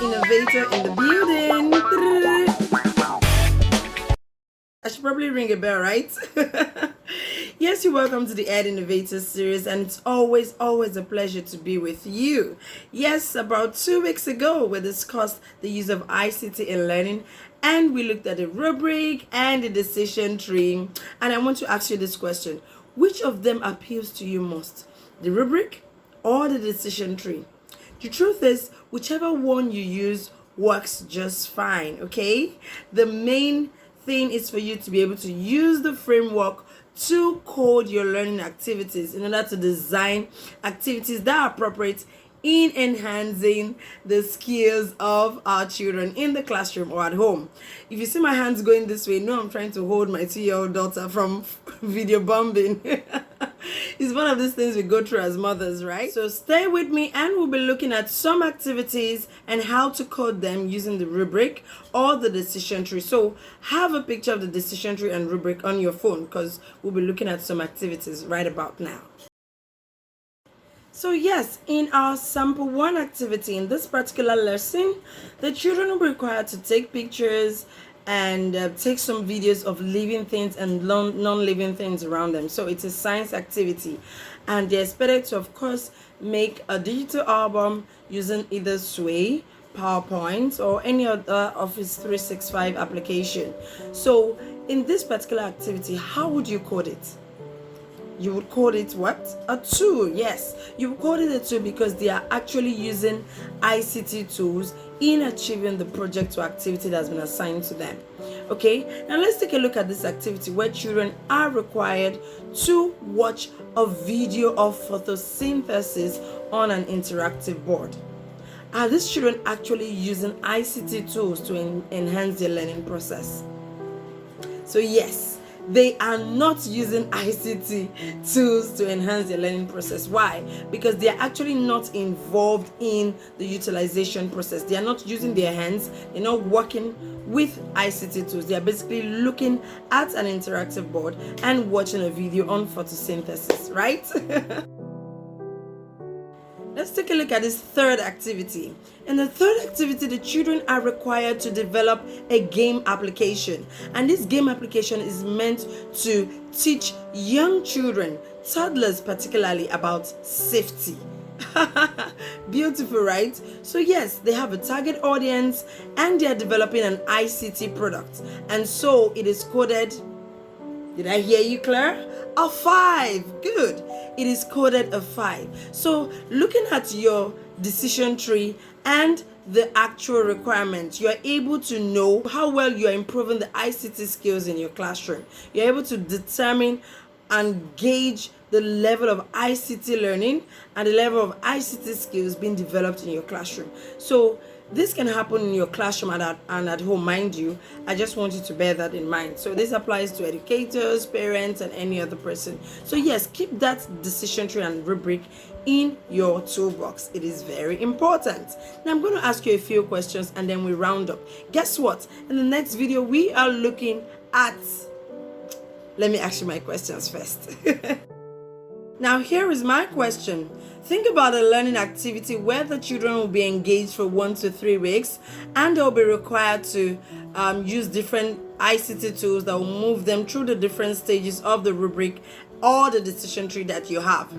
Innovator in the building. I should probably ring a bell, right? Yes, you're welcome to the Ed Innovator series, and it's always a pleasure to be with you. Yes, about 2 weeks ago, we discussed the use of ICT in learning, and we looked at the rubric and the decision tree. And I want to ask you this question: which of them appeals to you most, the rubric or the decision tree? The truth is, whichever one you use works just fine, okay? The main thing is for you to be able to use the framework to code your learning activities in order to design activities that are appropriate in enhancing the skills of our children in the classroom or at home. If you see my hands going this way, no, I'm trying to hold my 2-year-old daughter from video bombing. It's one of these things we go through as mothers, right? So stay with me, and we'll be looking at some activities and how to code them using the rubric or the decision tree. So have a picture of the decision tree and rubric on your phone, because we'll be looking at some activities right about now. So yes, in our sample 1 activity in this particular lesson, the children will be required to take pictures and take some videos of living things and non-living things around them. So it's a science activity, and they're expected to, of course, make a digital album using either Sway, PowerPoint, or any other Office 365 application. So in this particular activity, how would you code it? You would call it what? A tool. Yes, you would call it a tool because they are actually using ICT tools in achieving the project or activity that's been assigned to them. Okay, now let's take a look at this activity where children are required to watch a video of photosynthesis on an interactive board. Are these children actually using ICT tools to enhance their learning process? So yes, they are not using ICT tools to enhance their learning process. Why? Because they are actually not involved in the utilization process. They are not using their hands. They're not working with ICT tools. They are basically looking at an interactive board and watching a video on photosynthesis, right? Let's take a look at this third activity. In the third activity, the children are required to develop a game application. And this game application is meant to teach young children, toddlers particularly, about safety. Beautiful, right? So yes, they have a target audience and they are developing an ICT product. And so it is coded, did I hear you, Claire? A 5. Good. It is coded a 5. So looking at your decision tree and the actual requirements, you are able to know how well you are improving the ICT skills in your classroom. You're able to determine and gauge the level of ICT learning and the level of ICT skills being developed in your classroom. So this can happen in your classroom and at home, mind you. I just want you to bear that in mind. So this applies to educators, parents, and any other person. So yes, keep that decision tree and rubric in your toolbox. It is very important. Now I'm going to ask you a few questions and then we round up. Guess what? In the next video, we are looking at... Let me ask you my questions first. Now here is my question. Think about a learning activity where the children will be engaged for 1 to 3 weeks, and they'll be required to use different ICT tools that will move them through the different stages of the rubric or the decision tree that you have.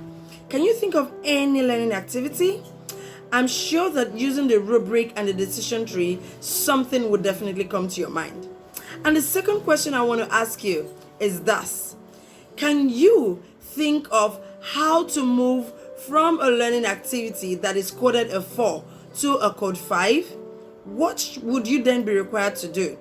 Can you think of any learning activity? I'm sure that using the rubric and the decision tree, something would definitely come to your mind. And the second question I want to ask you is thus: can you think of how to move from a learning activity that is coded a 4 to a code 5? What would you then be required to do?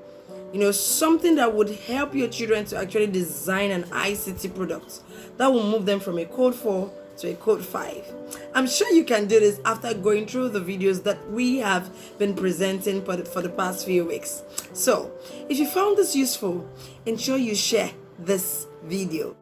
You know, something that would help your children to actually design an ICT product that will move them from a code 4 to a code 5. I'm sure you can do this after going through the videos that we have been presenting for the past few weeks. So, if you found this useful, ensure you share this video.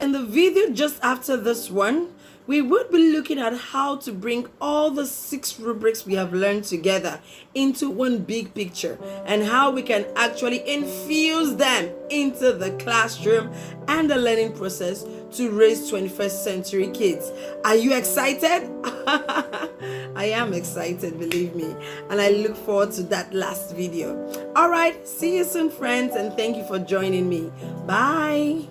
In the video just after this one, we would be looking at how to bring all the 6 rubrics we have learned together into one big picture, and how we can actually infuse them into the classroom and the learning process to raise 21st century kids. Are you excited? I am excited, believe me, and I look forward to that last video. All right, see you soon, friends, and thank you for joining me. Bye.